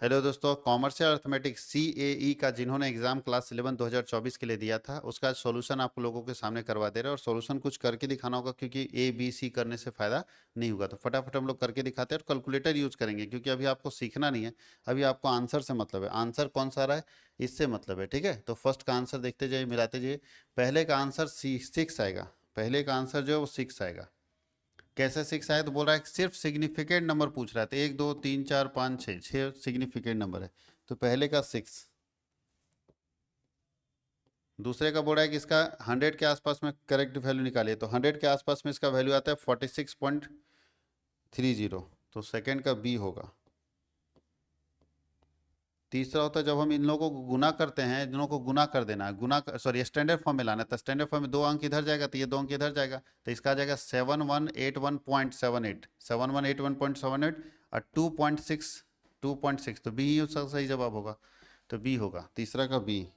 Hello दोस्तों, commercial arithmetics CAE का जिन्होंने एग्जाम क्लास 11 2024 के लिए दिया था उसका सॉल्यूशन आप लोगों के सामने करवा दे रहे हैं। और सॉल्यूशन कुछ करके दिखाना होगा क्योंकि ABC करने से फ़ायदा नहीं होगा। तो फटाफट हम लोग करके दिखाते हैं और कैलकुलेटर यूज करेंगे क्योंकि अभी आपको सीखना नहीं है, अभी आपको आंसर से मतलब है। आंसर कौन सा रहा है इससे मतलब है, ठीक है। तो फर्स्ट का आंसर देखते जाइए, मिलाते जाइए। पहले का आंसर 6 आएगा, पहले का आंसर जो है वो 6 आएगा। कैसे 6 आया? तो बोल रहा है सिर्फ सिग्निफिकेंट नंबर पूछ रहा था, 1 2 3 4 5 6, 6 सिग्निफिकेंट नंबर है। तो पहले का 6। दूसरे का बोल रहा है कि इसका 100 के आसपास में करेक्ट वैल्यू निकालिए। तो 100 के आसपास में इसका वैल्यू आता है 46.30। तो सेकंड का बी होगा। तीसरा होता है जब हम इन लोगों को गुना करते हैं, इन लोगों को गुना कर देना है, गुना सॉरी स्टैंडर्ड फॉर्म में लाना है। तो स्टैंडर्ड फॉर्म में 2 अंक इधर जाएगा तो ये 2 अंक इधर जाएगा। तो इसका आ जाएगा 7181.78, 7181.78 और 2.6 तो बी ही उसका सही जवाब होगा। तो बी होगा, तीसरा का बी।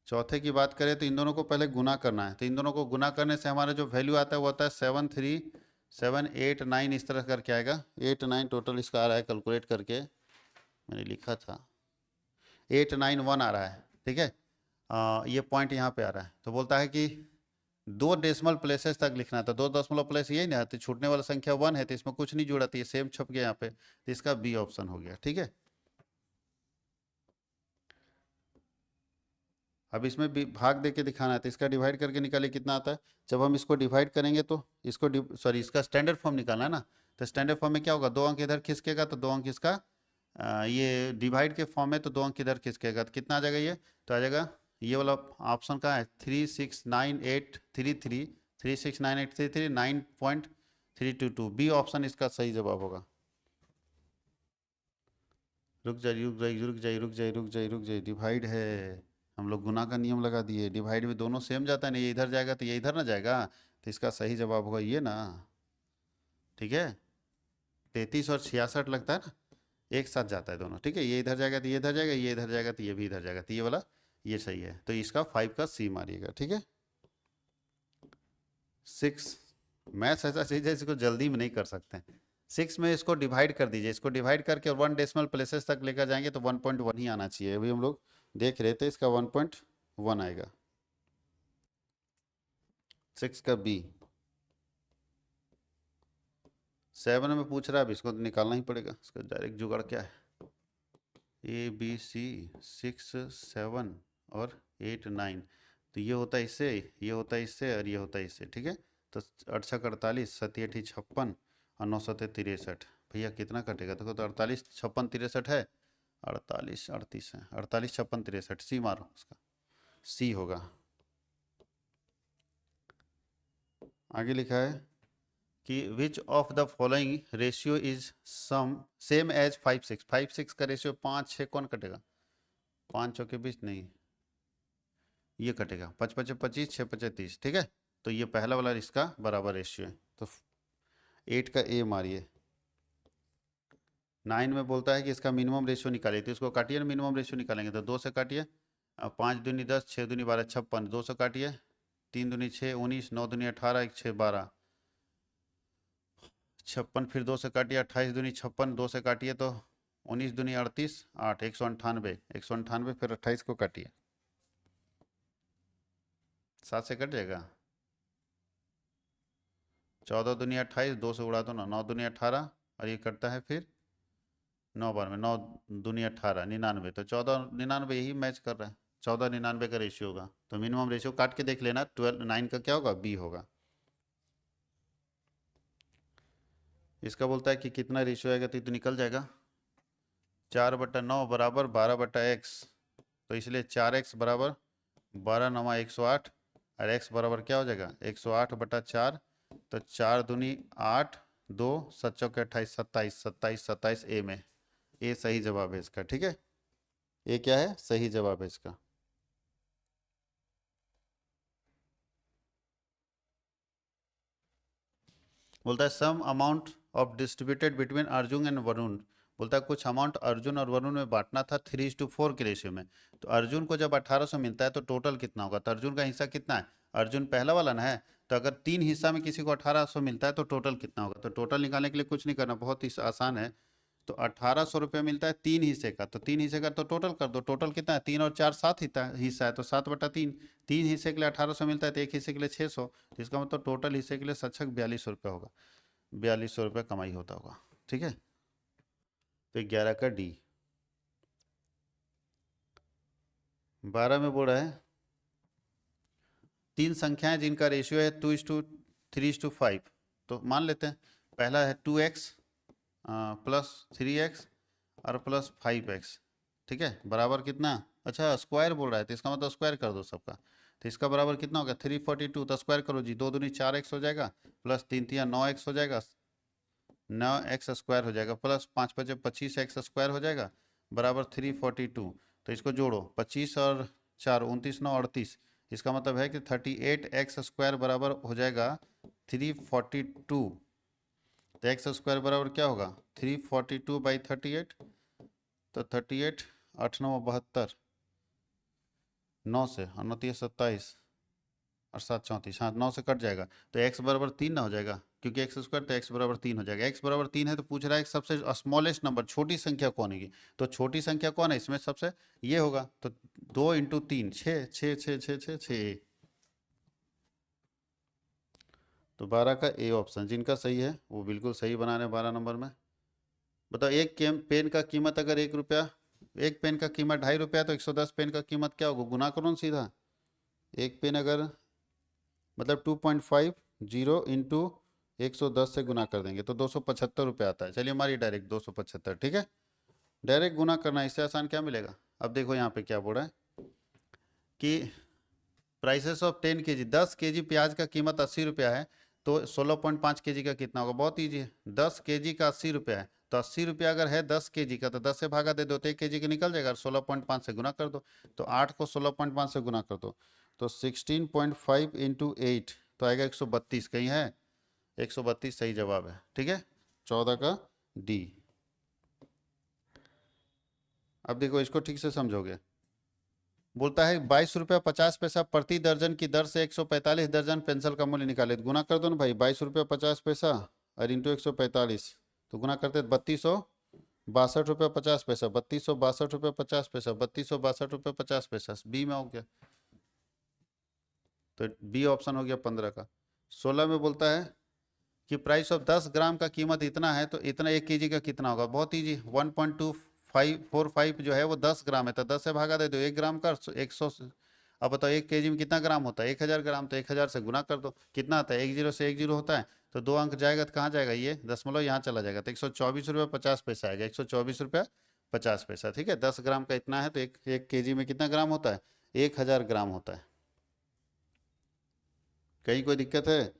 चौथे की बात करें तो इन दोनों को पहले गुना करना है। तो इन दोनों को गुना करने से हमारा जो वैल्यू आता है वो आता है 73789, इस तरह करके आएगा। 8 9 टोटल इसका आ रहा है कैलकुलेट करके, मैंने लिखा था 891 आ रहा है, ठीक है। ये पॉइंट यहाँ पे आ रहा है। तो बोलता है कि 2 डेसिमल प्लेसेस तक लिखना है। तो 2 दशमलव प्लेस यही ना, तो छूटने वाला संख्या 1 है तो इसमें कुछ नहीं जुड़ा, तो ये सेम छप गया यहाँ पे। तो इसका बी ऑप्शन हो गया, ठीक है। अब इसमें भाग दे के दिखाना है, तो इसका डिवाइड करके निकालिए कितना आता है। जब हम इसको डिवाइड करेंगे तो इसको सॉरी इसका स्टैंडर्ड फॉर्म निकालना है ना। तो स्टैंडर्ड फॉर्म में क्या होगा, 2 अंक इधर खिसकेगा तो 2 अंक इसका ये डिवाइड के फॉर्म में, तो 2 अंक इधर खिसकेगा तो कितना आ जाएगा ये। तो आ जाएगा ये वाला ऑप्शन का है 369833, 369833 9.322। बी ऑप्शन इसका सही जवाब होगा। रुक जाइए रुक जाइए रुक जाइए रुक जाइए रुक जाइए रुक जाइए, डिवाइड है। हम लोग गुना का नियम लगा दिए, डिवाइड में दोनों सेम जाता है ना, ये इधर जाएगा तो ये इधर ना जाएगा। तो इसका सही जवाब होगा ये ना, ठीक है। 33 और 66 लगता है ना, एक साथ जाता है दोनों, ठीक है। ये इधर जाएगा तो ये इधर जाएगा, ये इधर जाएगा तो ये भी इधर जाएगा। तो ये वाला ये सही है। तो इसका 5 का सी मारिएगा, ठीक है। 6, मैथ्स ऐसा चीज है इसको जल्दी में नहीं कर सकते हैं। 6 में इसको डिवाइड कर दीजिए, इसको डिवाइड करके 1 डेसिमल प्लेसेस तक लेकर जाएंगे तो 1.1 ही आना चाहिए। अभी हम लोग देख रहे थे, इसका 1.1 आएगा। 6 का बी। 7 में पूछ रहा है, अब इसको तो निकालना ही पड़ेगा। इसका डायरेक्ट जुगाड़ क्या है, ABC 6 7 और 8 9। तो ये होता है इससे, ये होता है इससे और ये होता है इससे, ठीक है। तो 8 6 48, 7 8 56 और 9 7 63। भैया कितना कटेगा, देखो तो 48 56 63 है, 48 38 है, 48 56 63, सी मारो, उसका सी होगा। आगे लिखा है कि which of the following ratio is same as 5 6। 5 6 का रेशियो 5 6 कौन कटेगा, 5 चौके 20 नहीं, ये कटेगा। 5 5 25, 6 5 30, ठीक है। तो ये पहला वाला इसका बराबर रेशियो है। तो 8 का ए मारिए। 9 में बोलता है कि इसका मिनिमम रेशियो निकालिए। तो इसको काटिए ना, मिनिमम रेशियो निकालेंगे तो 2 से काटिए। 5 दूनी 10, 6 दूनी 12 56, 2 से काटिए। 3 दूनी 6 19, 9 दूनी 18, 1 6 12 56, फिर 2 से काटिए। 28 दूनी 56, 2 से काटिए तो 19 दूनी 38 8, 198, 198, फिर 28 को काटिए, 7 से कट जाएगा। 14 दूनी 28, 2 से उड़ा दो ना, 9 दूनी 18 और ये करता है फिर 9 बार में 9 दूनी 18 99। तो 14 99 यही मैच कर रहा है, 14 99 का रेशियो होगा। तो मिनिमम रेशियो काट के देख लेना, 12 9 का क्या होगा, बी होगा। इसका बोलता है कि कितना रेशियो आएगा, तो ये तो निकल जाएगा 4/9 बराबर 12/x। तो इसलिए 4x बराबर 12 9 108 और x बराबर क्या हो जाएगा 108/4। तो 4 दूनी 8, 2 7 चौके 28, 27 27 27 ए में, ए सही जवाब है इसका, ठीक है। ये क्या है, सही जवाब है इसका। बोलता है sum amount of distributed between Arjun and Varun. बोलता है कुछ अमाउंट अर्जुन और वरुण में बांटना था 3:4 के रेशियो में। तो अर्जुन को जब 1800 मिलता है तो टोटल कितना होगा। तो अर्जुन का हिस्सा कितना है, अर्जुन पहला वाला ना है। तो अगर 3 हिस्सा में किसी को 1800 मिलता है तो टोटल कितना होगा। तो टोटल निकालने के लिए कुछ नहीं करना, बहुत ही आसान है। तो 1800 रुपये मिलता है 3 हिस्से का, तो 3 हिस्से का तो टोटल कर दो, टोटल कितना है 3 और 4 7 हिस्सा है, तो 7/3। 3 हिस्से के लिए 1800 मिलता है तो एक हिस्से के लिए 600, तो इसका मतलब टोटल हिस्से के लिए सक्षक 4200 रुपये होगा, 4200 रुपये कमाई होता होगा। ठीक है, तो 11 का डी। 12 में बोल रहा है 3 संख्याएं जिनका रेशियो है 2:3:5, तो मान लेते हैं पहला है 2x प्लस 3x और प्लस 5x। ठीक है, बराबर कितना, अच्छा स्क्वायर बोल रहा है तो इसका मतलब स्क्वायर कर दो सबका, तो इसका बराबर कितना होगा 342, तो स्क्वायर करो जी, 2 दूनी 4x हो जाएगा, प्लस 3 तिया 9x हो जाएगा, 9x स्क्वायर हो जाएगा, प्लस 5 5 25x स्क्वायर हो जाएगा, बराबर 342। तो इसको जोड़ो, 25 और 4 29 9 38, इसका मतलब है कि 38x स्क्वायर बराबर हो जाएगा 342। तो एक्स स्क्वायर बराबर क्या होगा 342/38, तो 38 8 9 72, 9 से और 9 3 27 और 7 34, हाँ 9 से कट जाएगा, तो x बराबर 3 ना हो जाएगा, क्योंकि एक्स स्क्वायर, तो x बराबर 3 हो जाएगा। x बराबर 3 है तो पूछ रहा है कि सबसे स्मॉलेस्ट नंबर, छोटी संख्या कौन है, तो छोटी संख्या कौन है इसमें सबसे, ये होगा, तो 2 × 3 6 6 6 6 6 6, तो 12 का ए ऑप्शन जिनका सही है वो बिल्कुल सही बना रहे हैं 12 नंबर में। बताओ एक पेन का कीमत अगर 1 रुपया, एक पेन का कीमत 2.5 रुपया, तो 110 पेन का कीमत क्या होगा, गुना करो ना सीधा, एक पेन अगर मतलब 2.50 इंटू 110 से गुना कर देंगे तो 275 रुपये आता है। चलिए हमारी डायरेक्ट 275, ठीक है, डायरेक्ट गुना करना, इससे आसान क्या मिलेगा। अब देखो यहाँ पे क्या बोल रहा है कि प्राइसेस ऑफ 10 kg, 10 kg प्याज का कीमत 80 रुपया है, तो 16.5 kg का कितना होगा, बहुत ईजी है, 10 kg का 80 रुपया है, तो 80 रुपया अगर है 10 kg का, तो 10 से भागा दे दो तो 1 kg का निकल जाएगा, 16.5 से गुना कर दो, तो 8 को 16.5 से गुना कर दो, तो 16.5 इंटू 8, तो आएगा 132, कहीं है 132 सही जवाब है। ठीक है, 14 का डी। अब देखो इसको ठीक से समझोगे, बोलता है 22 रुपया 50 पैसा प्रति दर्जन की दर से 145 दर्जन पेंसिल का मूल्य निकाले, तो गुना कर दो ना भाई, 22 रुपया 50 पैसा और इंटू 145, तो गुना करते 3262 रुपया 50 पैसा, 3262 रुपया 50 पैसा, 3262 रुपया 50 पैसा, बी में हो गया, तो बी ऑप्शन हो गया 15 का। 16 में बोलता है कि प्राइस ऑफ 10 ग्राम का कीमत इतना है, तो इतना 1 kg का कितना होगा, बहुत ईजी, 1.2545 जो है वो 10 ग्राम है, तो 10 से भागा दे दो, 1 ग्राम का 100, अब बताओ 1 kg में कितना ग्राम होता है, 1000 ग्राम, तो 1000 से गुना कर दो, कितना आता है, 10 से 10 होता है, तो 2 अंक जाएगा तो कहाँ जाएगा, ये दशमलव यहाँ चला जाएगा, तो 124 रुपया 50 पैसा आएगा, 124 रुपया 50 पैसा। ठीक है, 10 ग्राम का इतना है, तो एक kg में कितना ग्राम होता है, 1000 ग्राम होता है। कहीं कोई दिक्कत है,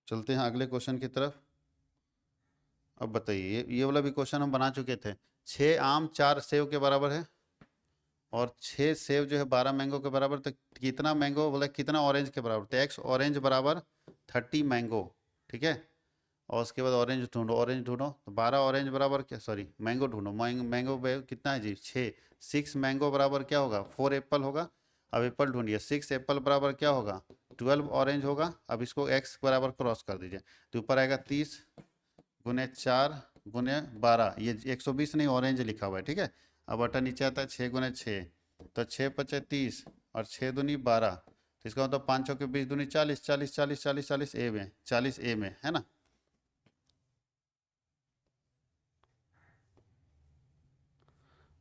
चलते हैं अगले क्वेश्चन की तरफ। अब बताइए, ये वाला भी क्वेश्चन हम बना चुके थे, 6 आम 4 सेव के बराबर है और 6 सेव जो है 12 मैंगो के बराबर, तो कितना मैंगो बोला, कितना ऑरेंज के बराबर, तो एक्स ऑरेंज बराबर 30 मैंगो। ठीक है, और उसके बाद ऑरेंज ढूंढो, ऑरेंज ढूंढो, तो 12 ऑरेंज बराबर क्या, सॉरी मैंगो ढूंढो, मैंगो कितना है जी 6, 6 मैंगो बराबर क्या होगा 4 एप्पल होगा। अब एप्पल ढूंढिए, 6 एप्पल बराबर क्या होगा 12 ऑरेंज होगा। अब इसको एक्स बराबर क्रॉस कर दीजिए, तो ऊपर आएगा 30 गुने 4 गुने 12, ये 120 नहीं ऑरेंज लिखा हुआ है। ठीक है, अब बटा नीचे आता है 6 गुने 6, तो 6 पचे 30 और 6 दूनी 12, तो इसका मतलब 5 के 20 दूनी 40, 40 40 40 40 ए में, 40 ए में है ना।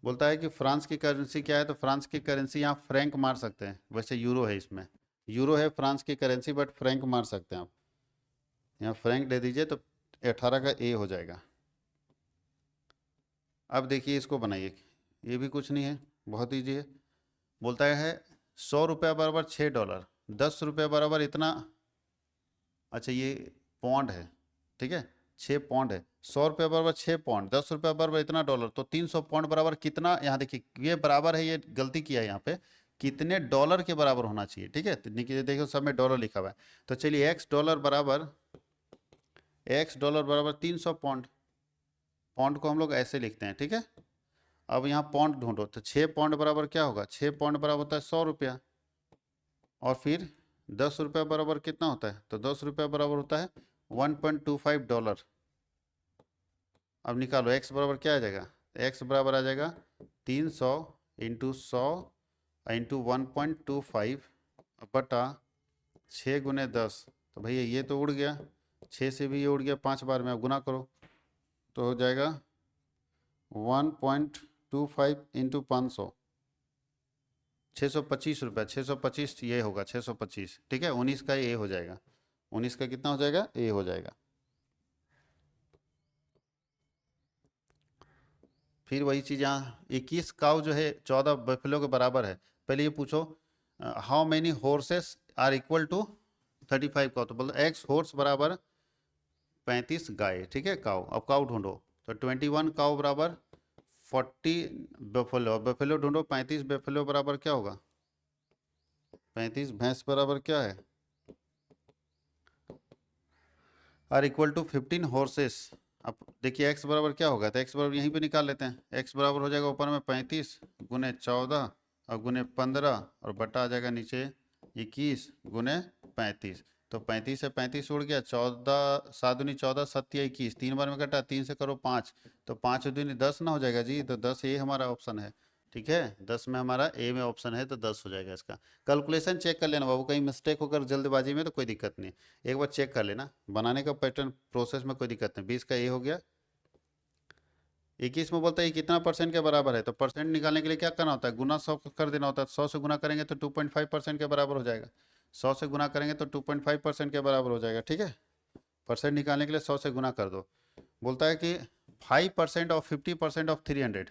बोलता है कि फ्रांस की करेंसी क्या है, तो फ्रांस की करेंसी यहाँ फ्रैंक मार सकते हैं, वैसे यूरो है, इसमें यूरो है फ्रांस की करेंसी, बट फ्रैंक मार सकते हैं आप, यहाँ फ्रैंक दे दीजिए, तो 18 का ए हो जाएगा। अब देखिए इसको बनाइए, ये भी कुछ नहीं है, बहुत ईजी है। बोलता है 100 रुपया बराबर $6, 10 रुपया बराबर इतना, अच्छा ये पौंड है, ठीक है 6 पौंड है, 100 रुपया बराबर 6 पौंड, 10 रुपया बराबर इतना डॉलर, तो 300 पौंड बराबर कितना, यहाँ देखिए ये बराबर है, ये गलती किया है यहाँ पे, कितने डॉलर के बराबर होना चाहिए। ठीक है, तो नीचे देखो सब में डॉलर लिखा हुआ है, तो चलिए एक्स डॉलर बराबर 300 पौंड, पौंड को हम लोग ऐसे लिखते हैं। ठीक है, अब यहाँ पौंड ढूंढो, तो 6 पौंड बराबर क्या होगा, 6 पौंड बराबर होता है 100 रुपया, और फिर 10 रुपया बराबर कितना होता है, तो 10 रुपया बराबर होता है $1.25। अब निकालो x बराबर क्या आ जाएगा, x बराबर आ जाएगा 300 इंटू 100 इंटू 1.25 बटा 6 × 10। तो भैया ये तो उड़ गया, 6 से भी ये उड़ गया, 5 बार में आप गुना करो तो हो जाएगा 1.25 इंटू 500, 625 रुपया। 625 ये होगा 625, ठीक है। 19 का ए हो जाएगा, 19 का कितना हो जाएगा, ए हो जाएगा। फिर वही चीज़ यहाँ 21 काउ जो है 14 बफेलो के बराबर है। पहले ये पूछो how many horses are equal to 35 cow, तो बोलो एक्स हॉर्स बराबर 35 गाय, ठीक है, काउ। अब काउ ढूंढो, तो 21 काउ बराबर 40 बफेलो, बफेलो ढूंढो, 35 बफेलो बराबर क्या होगा, 35 भैंस बराबर क्या है, आर इक्वल टू 15 हॉर्सेस। अब देखिए x बराबर क्या होगा, तो x बराबर यहीं पे निकाल लेते हैं। x बराबर हो जाएगा ऊपर में 35 गुने 14 और गुने 15 और बटा आ जाएगा नीचे 21 गुने 35। तो 35 से 35 उड़ गया, 14 7 दूनी 14 7 21, 3 बार में कटा, 3 से करो 5, तो 5 दूनी 10 ना हो जाएगा जी, तो 10 ये हमारा ऑप्शन है, ठीक है। 10 में हमारा ए में ऑप्शन है, तो 10 हो जाएगा इसका। कैलकुलेशन चेक कर लेना बाबू, कहीं मिस्टेक होकर जल्दबाजी में तो कोई दिक्कत नहीं, एक बार चेक कर लेना, बनाने का पैटर्न प्रोसेस में कोई दिक्कत नहीं। 20 का ए हो गया। 21 में बोलता है कितना परसेंट के बराबर है, तो परसेंट निकालने के लिए क्या करना होता है, गुना 100 कर देना होता है। 100 से गुना करेंगे तो 2.5% के बराबर हो जाएगा, 100 से गुना करेंगे तो 2.5% के बराबर हो जाएगा, ठीक है। परसेंट निकालने के लिए 100 से गुना कर दो। बोलता है कि 5% ऑफ 50% ऑफ 300,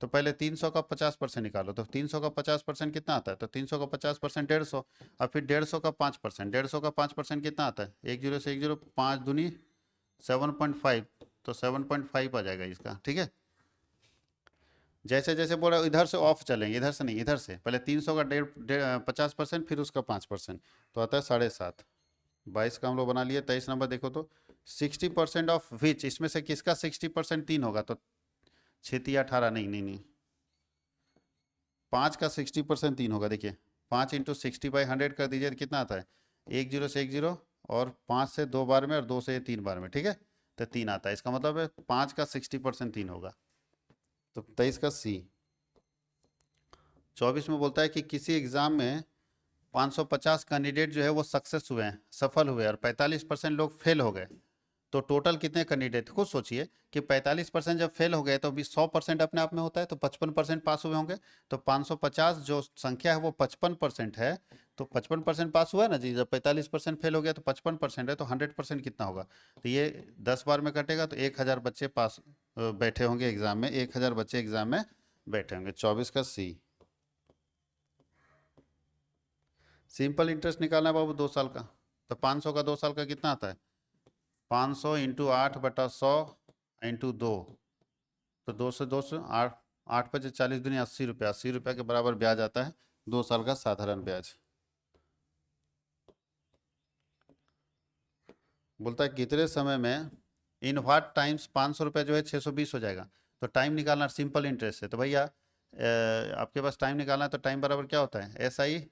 तो पहले 300 का 50% निकालो, तो 300 का 50% कितना आता है, तो 300 का 50% 150, और फिर 150 का 5%, 150 का 5% कितना आता है, 10 से 10, 5 दूनी 7.5, तो 7.5 आ जाएगा इसका, ठीक है। जैसे जैसे बोला इधर से ऑफ चलेंगे, इधर से नहीं, इधर से पहले 300 का 50%, फिर उसका 5%, तो आता है 7.5। 22 का हम लोग बना लिए। 23 नंबर देखो तो 60% ऑफ विच, इसमें से किसका 60% 3 होगा, तो 6×18, नहीं नहीं नहीं, 5 का 60% 3 होगा। देखिए 5 इंटू 60/100 कर दीजिए, तो कितना आता है, 10 से 10 और 5 से 2 बार में और 2 से 3 बार में, ठीक है, तो 3 आता है। इसका मतलब है 5 का 60% 3 होगा, तो 23 का सी। 24 में बोलता है कि किसी एग्जाम में 550 कैंडिडेट जो है वो सक्सेस हुए हैं, सफल हुए, और 45% लोग फेल हो गए, तो टोटल कितने कैंडिडेट, खुद सोचिए कि 45% जब फेल हो गए तो भी 100% अपने आप में होता है, तो 55% पास हुए होंगे। तो 550 जो संख्या है वो 55% है, तो 55% पास हुआ है ना जी। जब 45% फेल हो गया तो 55% है, तो 100% कितना होगा, तो ये 10 बार में कटेगा, तो 1000 बच्चे पास बैठे होंगे एग्जाम में, 1000 बच्चे एग्जाम में बैठे होंगे। 24 का सी। सिंपल इंटरेस्ट निकालना है बाबू 2 साल का, तो 500 का 2 साल का कितना आता है, 500 इंटू 8/100 इंटू 2, तो 200 8, 8×5 = 40, दूनी 80 रुपया, 80 रुपया के बराबर ब्याज आता है 2 साल का साधारण ब्याज। बोलता है कितने समय में इन व्हाट टाइम्स 500 रुपया जो है 620 हो जाएगा, तो टाइम निकालना सिंपल इंटरेस्ट है, तो भैया आपके पास टाइम निकालना है, तो टाइम बराबर क्या होता है, SI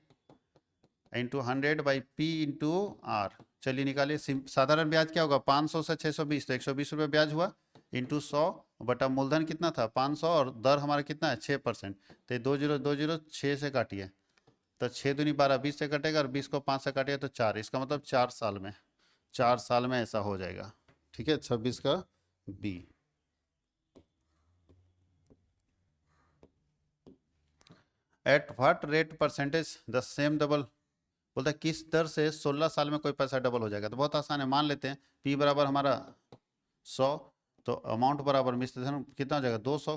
into 100/P into R। चलिए निकालिए, साधारण ब्याज क्या होगा, 500 से 620, तो 120 रुपये ब्याज हुआ, इंटू 100 बटा मूलधन कितना था 500, और दर हमारा कितना है 6%, तो ये 20 6 से काटिए, तो 6 दूनी 12, 20 से कटेगा, और 20 को 5 से काटिए तो 4, इसका मतलब 4 साल में, 4 साल में ऐसा हो जाएगा, ठीक है। 26 का B. At what rate percentage the same double, बोलता है किस दर से 16 साल में कोई पैसा डबल हो जाएगा, तो बहुत आसान है, मान लेते हैं पी बराबर हमारा 100, तो अमाउंट बराबर मिश्रण कितना हो जाएगा 200,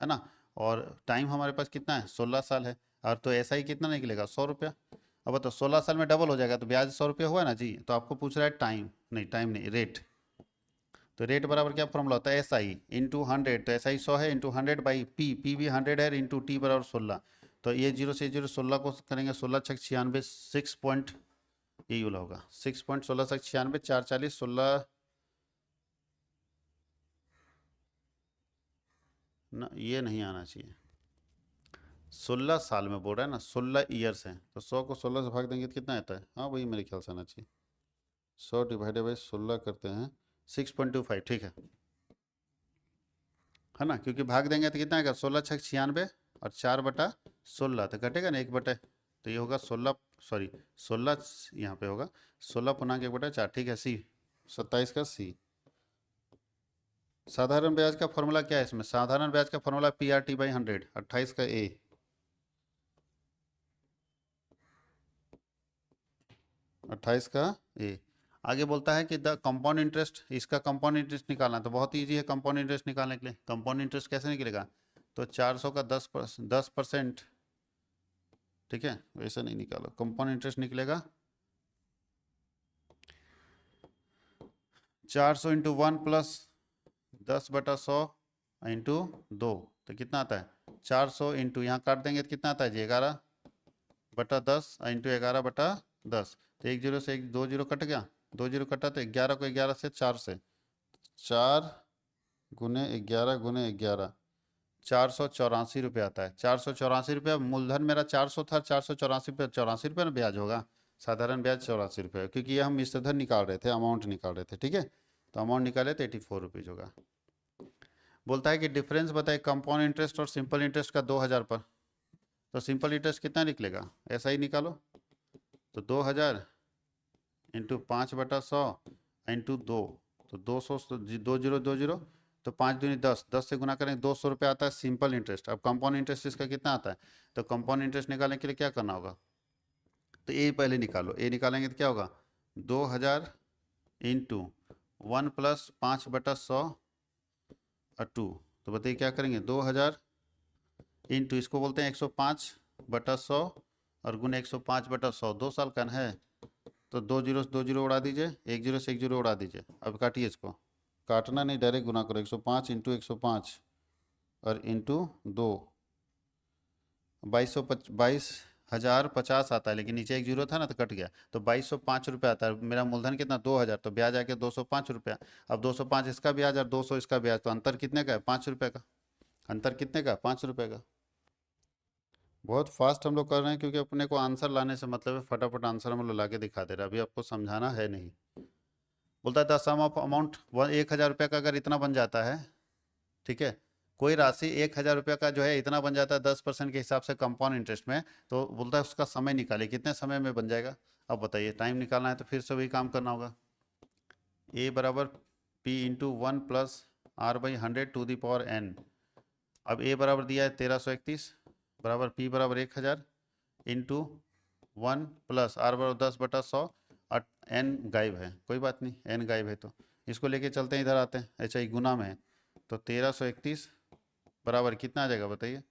है ना, और टाइम हमारे पास कितना है 16 साल है, और तो ऐसा ही कितना निकलेगा 100 रुपया। अब तो 16 साल में डबल हो जाएगा, तो ब्याज 100 रुपया हुआ ना जी, तो आपको पूछ रहा है टाइम, नहीं टाइम नहीं, रेट। तो रेट बराबर क्या फॉर्मूला होता है, SI इंटू 100, तो SI 100 है, इंटू 100/P, P भी 100 है, इंटू T बराबर 16, तो ये 0 से 0 16 को करेंगे, 16×6 = 96, 6 पॉइंट, यही वाला होगा 6.1696, 440, 16 ना, ये नहीं आना चाहिए, 16 साल में बोल रहा है ना, 16 ईयर्स है, तो 100 को 16 से भाग देंगे तो कितना आता है? हाँ वही मेरे ख्याल से आना चाहिए। 100 / 16 करते हैं 6.25, ठीक है ना, क्योंकि भाग देंगे तो कितना आएगा? 16×6 = 96 और 4/16 तो घटेगा ना 1/, तो ये होगा 16, सॉरी 16 यहाँ पे होगा 16 × 1/4, ठीक है, सी 27 का सी। साधारण ब्याज का फॉर्मूला क्या है इसमें? साधारण ब्याज का फॉर्मूला PRT/100, 28 का ए, 28 का ए। आगे बोलता है कि द कंपाउंड इंटरेस्ट, इसका कंपाउंड इंटरेस्ट निकालना है, तो बहुत ईजी है कंपाउंड इंटरेस्ट निकालने के लिए। कंपाउंड इंटरेस्ट कैसे निकलेगा? तो 400 का 10%, ठीक है, वैसे नहीं निकालो, कंपाउंड इंटरेस्ट निकलेगा 400 × 1 + 10/100 × 2, तो कितना आता है? 400 इंटू यहाँ काट देंगे तो कितना आता है जी? 11/10 × 11/10, तो एक जीरो से एक 2 जीरो कट गया, 2 जीरो कटा तो 11 को 11 से 4 से 4 × 11 × 11, 484 रुपये आता है। 484 रुपये, मूलधन मेरा 400 था, 484 रुपये, 84 रुपये ना ब्याज होगा, साधारण ब्याज 84 रुपये, क्योंकि ये हम मिश्रधन निकाल रहे थे, अमाउंट निकाल रहे थे, ठीक है, तो अमाउंट निकाले तो 84 रुपीज़ होगा। बोलता है कि डिफरेंस बताए कंपाउंड इंटरेस्ट और सिंपल इंटरेस्ट का 2000 पर, तो सिंपल इंटरेस्ट कितना निकलेगा? ऐसा ही निकालो, तो 2000 × 5/100 × 2, तो 200, 2 0 तो 5 दूनी 10, 10 से गुना करेंगे 200 रुपये आता है सिंपल इंटरेस्ट। अब कंपाउंड इंटरेस्ट इसका कितना आता है? तो कंपाउंड इंटरेस्ट निकालने के लिए क्या करना होगा? तो ए पहले निकालो, ए निकालेंगे तो क्या होगा? 2000 × 1 + 5/100 और 2, तो बताइए क्या करेंगे? 2000 इंटू इसको बोलते हैं 105/100 और गुने 105/100, 2 साल का है, तो 2 जीरो उड़ा दीजिए, 1 जीरो से 1 जीरो उड़ा दीजिए। अब काटिए इसको, काटना नहीं, डायरेक्ट गुना करो, 105 × 105 और इंटू 2, 22,050 आता है, लेकिन नीचे 1 जीरो था ना तो कट गया, तो 2205 रुपये आता है। मेरा मूलधन कितना? 2000, तो ब्याज आके 205 रुपया। अब 205 इसका ब्याज और 200 इसका ब्याज, तो अंतर कितने का है? 5 रुपये का। अंतर कितने का? 5 रुपये का। बहुत फास्ट हम लोग कर रहे हैं, क्योंकि अपने को आंसर लाने से मतलब है, फटाफट आंसर हम लोग ला के दिखा दे रहे हैं, अभी आपको समझाना है नहीं। बोलता है द सम ऑफ अमाउंट 1000 रुपये का अगर इतना बन जाता है, ठीक है, कोई राशि 1000 रुपये का जो है इतना बन जाता है 10% के हिसाब से कंपाउंड इंटरेस्ट में, तो बोलता है उसका समय निकालिए, कितने समय में बन जाएगा? अब बताइए, टाइम निकालना है तो फिर से वही काम करना होगा। A = P × 1 + R/100 अब A बराबर दिया है 1331 बराबर P बराबर 1000 इंटू 1 + R = 10/100 और N गायब है, कोई बात नहीं, N गायब है तो इसको लेके चलते हैं, इधर आते हैं, अच्छा ये गुना में है, तो 1331 बराबर कितना आ जाएगा बताइए?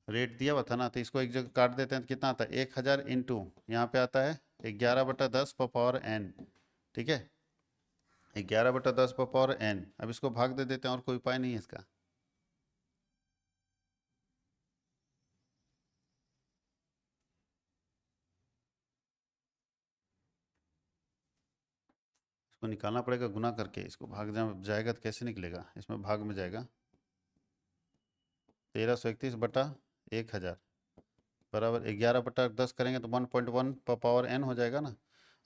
रेट दिया हुआ था ना, तो इसको एक जगह काट देते हैं तो कितना आता है? 1000 इंटू यहाँ पे आता है 11/10 ठीक है, 11/10 अब इसको भाग दे देते हैं, और कोई उपाय नहीं है इसका। इसको निकालना पड़ेगा गुना करके, इसको भाग जाएगा तो कैसे निकलेगा? इसमें भाग में जाएगा, 1331/1000 बराबर 11/10 करेंगे तो 1.1 हो जाएगा ना।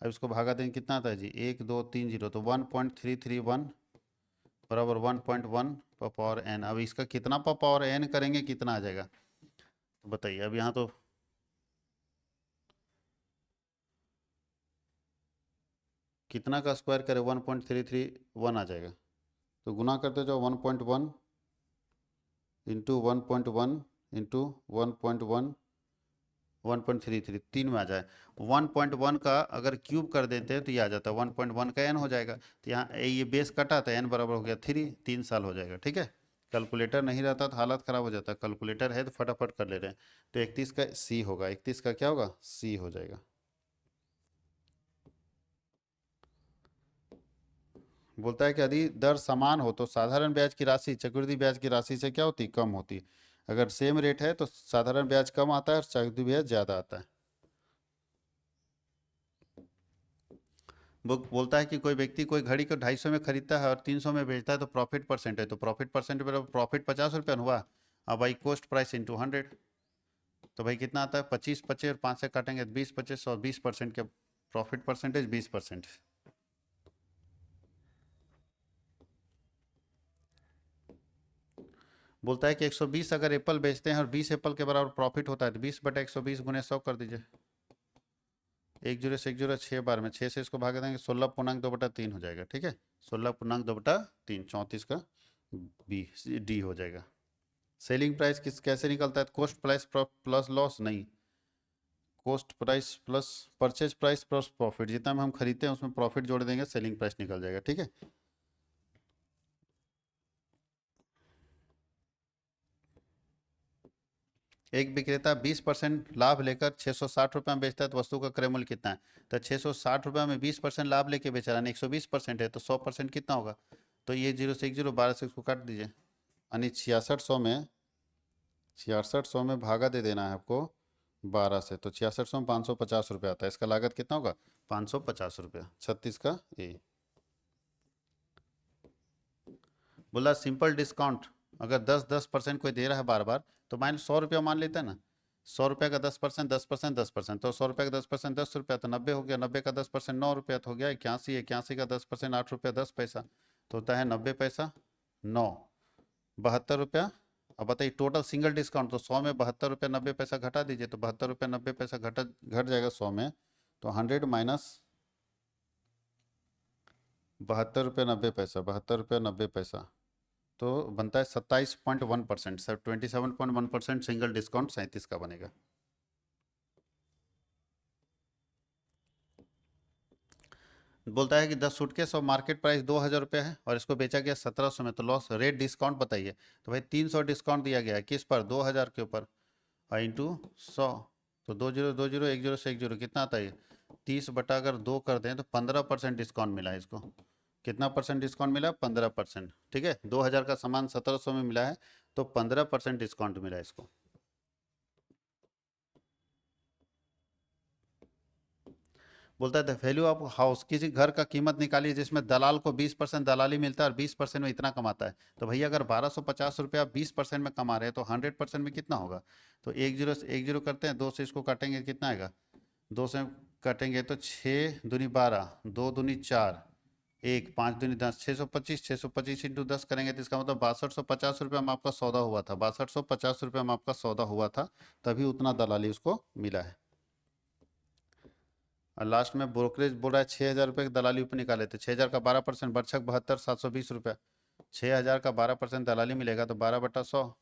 अब इसको भागा देंगे, कितना आता है जी? 1 2 3 0, तो 1331 बराबर 1.1 अब इसका कितना पावर n करेंगे, कितना आ जाएगा? तो बताइए, अब यहाँ तो कितना का स्क्वायर करें? 1.331 आ जाएगा, तो गुना करते जाओ, 1.1 इंटू 1.1 इंटू 1.1 1.33 तीन में आ जाए। 1.1 का अगर क्यूब कर देते हैं तो ये आ जाता है 1.1 का n हो जाएगा, तो यहाँ ये बेस कटा तो n बराबर हो गया 3, 3 साल हो जाएगा, ठीक है। कैलकुलेटर नहीं रहता तो हालत ख़राब हो जाता है, कैलकुलेटर है तो फटाफट कर ले रहे हैं, तो 31 का सी होगा, 31 का क्या होगा? सी हो जाएगा। बोलता है कि यदि दर समान हो तो साधारण ब्याज की राशि चक्रवृद्धि ब्याज की राशि से क्या होती? कम होती। अगर सेम रेट है तो साधारण ब्याज कम आता है और चक्रवृद्धि ब्याज ज़्यादा आता है। वो बोलता है कि कोई व्यक्ति कोई घड़ी को 250 में खरीदता है और 300 में बेचता है, तो प्रॉफिट परसेंट है, तो प्रॉफिट परसेंट पर प्रॉफिट 50 रुपये हुआ। अब बाई कॉस्ट प्राइस × 100, तो भाई कितना आता है, 25 25 और 5 से काटेंगे तो 20 25 और 20% के प्रॉफिट परसेंटेज 20%। बोलता है कि 120 अगर एप्पल बेचते हैं और 20 एप्पल के बराबर प्रॉफिट होता है तो 20/120 गुने 100 कर दीजिए। 1 0 से 1 0 6 बार में 6 से इसको भाग देंगे, 16.2/3 हो जाएगा। ठीक है, 16.2/3 34 का बी डी हो जाएगा। सेलिंग प्राइस किस कैसे निकलता है, कॉस्ट प्राइस प्लस लॉस नहीं, cost price plus purchase price plus profit, जितना में हम खरीदते हैं उसमें प्रॉफिट जोड़ देंगे, सेलिंग प्राइस निकल जाएगा। ठीक है, एक विक्रेता 20% लाभ लेकर 660 रुपये में बेचता है तो वस्तु का क्रय मूल्य कितना है, तो 660 रुपये में 20% लाभ लेके बेच रहा है, 120% है तो 100% कितना होगा, तो ये 0 से 1 0 12 से इसको काट दीजिए, यानी 6600 में भागा दे देना है आपको 12 से, तो 6600 में 550 रुपये आता है। इसका लागत कितना होगा, 550 रुपया। 36 का ए। बोला सिंपल डिस्काउंट अगर 10% कोई दे रहा है बार बार तो मान 100 रुपया मान लेते हैं ना, 100 रुपये का 10%, 10%, 10%, तो 100 रुपये का 10% 10 रुपया तो 90 हो गया, 90 का 10% 9 रुपया तो हो गया 81, 81 का 10% 8 रुपया 10 पैसा तो होता है 90 पैसा 9 72 रुपया। अब बताइए टोटल सिंगल डिस्काउंट, तो 100 में 72 रुपया 90 पैसा घटा दीजिए, तो 72 रुपया 90 पैसा घट जाएगा 100 में, तो 100 माइनस 72 रुपया 90 पैसा, 72 रुपया 90 पैसा, तो बनता है 27.1%, सर 27.1% सिंगल डिस्काउंट 37 का बनेगा। बोलता है कि 10 सूटकेस और मार्केट प्राइस 2000 रुपये है और इसको बेचा गया 1700 में, तो लॉस रेट डिस्काउंट बताइए, तो भाई 300 डिस्काउंट दिया गया है किस पर, 2000 के ऊपर, इंटू 100, तो 20 1 0 से 1 0 कितना आता है, 30 अगर 2 कर दें तो 15% डिस्काउंट मिला है इसको, कितना परसेंट डिस्काउंट मिला, 15%। ठीक है, 2000 का सामान 1700 में मिला है तो 15% डिस्काउंट मिला है इसको। बोलता है द वैल्यू ऑफ हाउस, किसी घर का कीमत निकालिए जिसमें दलाल को 20% दलाली मिलता है और 20% में इतना कमाता है, तो भैया अगर 1250 रुपया 20% में कमा रहे हैं तो 100% में कितना होगा, तो 1 0 से 1 0 करते हैं, 2 से इसको काटेंगे कितना आएगा, 2 से काटेंगे तो 6 दूनी 12, 2 दूनी 4, 1 5 दूनी 10, 625, 625 इंटू 10 करेंगे तो इसका मतलब 6250 रुपया में आपका सौदा हुआ था, 6250 रुपया में आपका सौदा हुआ था, तभी उतना दलाली उसको मिला है। और लास्ट में ब्रोकरेज बोल रहा है 6000 रुपये की दलाली ऊपर निकाले, तो 6000 का 12% बर्छक 72 720 रुपया, 6000 का 12% दलाली मिलेगा तो 12/100,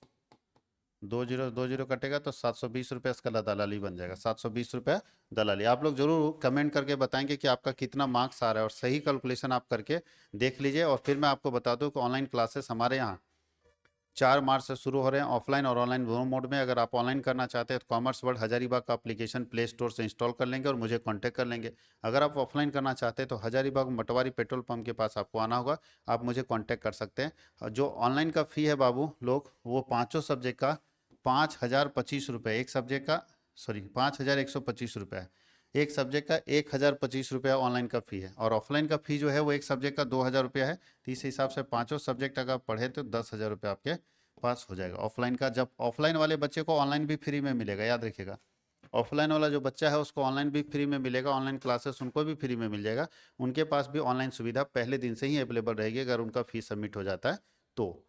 2 0 कटेगा तो 720 रुपया इसका दलाली बन जाएगा, 720 रुपया दलाली। आप लोग जरूर कमेंट करके बताएंगे कि आपका कितना मार्क्स आ रहा है और सही कैलकुलेशन आप करके देख लीजिए। और फिर मैं आपको बता दूं कि ऑनलाइन क्लासेस हमारे यहाँ 4 मार्च से शुरू हो रहे हैं, ऑफलाइन और ऑनलाइन दोनों मोड में। अगर आप ऑनलाइन करना चाहते हैं तो कॉमर्स वर्ल्ड हजारीबाग का एप्लीकेशन प्ले स्टोर से इंस्टॉल कर लेंगे और मुझे कांटेक्ट कर लेंगे। अगर आप ऑफलाइन करना चाहते हैं तो हजारीबाग मटवारी पेट्रोल पंप के पास आपको आना होगा, आप मुझे कांटेक्ट कर सकते हैं। और जो ऑनलाइन का फ़ी है बाबू लोग, वो पाँचों सब्जेक्ट का 5025 रुपये, एक सब्जेक्ट का, सॉरी 5125 रुपये है, एक सब्जेक्ट का 1025 रुपया ऑनलाइन का फ़ी है, और ऑफलाइन का फ़ी जो है वो एक सब्जेक्ट का 2000 रुपया है। तो इस हिसाब से पाँचों सब्जेक्ट अगर पढ़े तो 10,000 रुपये आपके पास हो जाएगा ऑफलाइन का। जब ऑफलाइन वाले बच्चे को ऑनलाइन भी फ्री में मिलेगा, याद रखिएगा, ऑफलाइन वाला जो बच्चा है उसको ऑनलाइन भी फ्री में मिलेगा, ऑनलाइन क्लासेस उनको भी फ्री में मिल जाएगा, उनके पास भी ऑनलाइन सुविधा पहले दिन से ही अवेलेबल रहेगी अगर उनका फीस सबमिट हो जाता है तो।